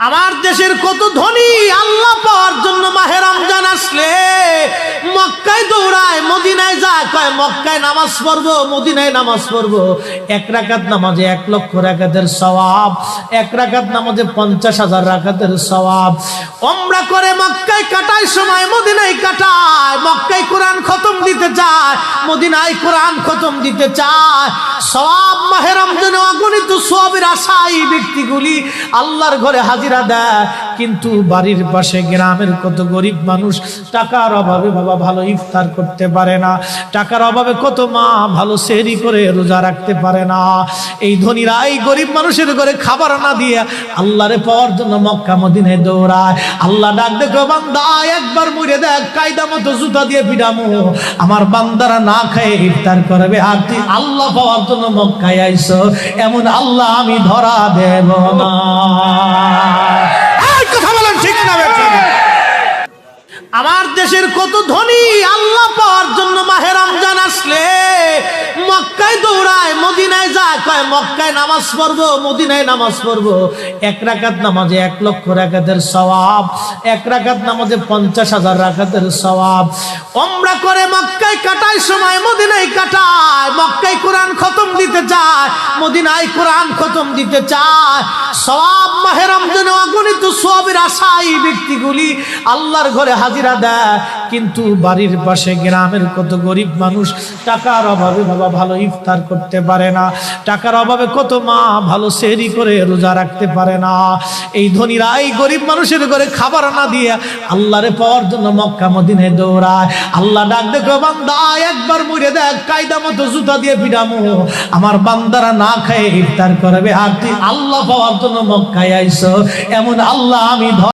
আমার দেশের কত ধনী আল্লাহ পাওয়ার জন্য মাহে রমজান আসলে মক্কায় দৌড়ায়, মদিনায় যায়, কয় মক্কায় নামাজ পড়বো, মদিনায় নামাজ পড়বো। এক রাকাত নামাজে 1 লক্ষ রাকাতের সওয়াব, এক রাকাত নামাজে 50,000 রাকাতের সওয়াব। উমরা করে মক্কায় কাটায় সময় মদিনায় কাটায়, মক্কায় কোরআন খতম দিতে চায়, মদিনায় কোরআন খতম দিতে চায়। সওয়াব মাহে রমজানে অগণিত সওয়াবের আশায় ব্যক্তিগুলি আল্লাহর ঘরে হাজিরা দেয়, কিন্তু বাড়ির পাশে গ্রামের কত গরিব মানুষ টাকার অভাবে বাবা ভালো ইফতার করতে পারে না, টাকার অভাবে কত মা ভালো সেহরি করে রোজা রাখতে পারে না। এই ধনীরা এই গরিব মানুষের ঘরে খাবার না দিয়ে আল্লাহরে পাওয়ার জন্য মক্কা মদিনায় দৌড়ায়। আল্লাহ ডাক দেখো, বান্দা একবার মরে দেখ, কায়দা মতো জুতা দিয়ে পিটামো, আমার বান্দারা না খেয়ে ইফতার করবে, আর তুই আল্লাহ পাওয়ার জন্য মক্কায় আইছো, এমন আল্লাহ আমি ধরা দেব না। আমার দেশের কত ধনী আল্লাহ পাওয়ার জন্য মাহে রমজান আসলে মক্কায় দৌড়ায়, মদিনায় যায়, কয় মক্কায় নামাজ পড়বো, মদিনায় নামাজ পড়বো। এক রাকাত নামাজে 1 লক্ষ রাকাতের সওয়াব, এক রাকাত নামাজে 50,000 রাকাতের সওয়াব। উমরা করে মক্কায় কাটায় সময় মদিনায় কাটায়, মক্কায় কোরআন খতম দিতে চায়, মদিনায় কোরআন খতম দিতে চায়। সওয়াব মাহে রমজানে অগণিত সওয়াবের আশায় ব্যক্তিগুলি আল্লাহর ঘরে হাজিরা দেয়, কিন্তু বাড়ির পাশে গ্রামের কত গরিব মানুষ টাকার অভাবে বাবা ভালো ইফতার করতে পারে না, টাকার অভাবে কত মা ভালো সেহরি করে রোজা রাখতে পারে না। এই ধনীরা এই গরিব মানুষের ঘরে খাবার না দিয়ে আল্লাহরে পাওয়ার জন্য মক্কা মদিনায় দৌড়ায়। আল্লাহ ডাক দেখো, বান্দা একবার মরে দেখ, কায়দা মতো জুতা দিয়ে পিটামো, আমার বান্দারা না খেয়ে ইফতার করবে, আর তুই আল্লাহ পাওয়ার জন্য মক্কায় আইছো, এমন আল্লাহ আমি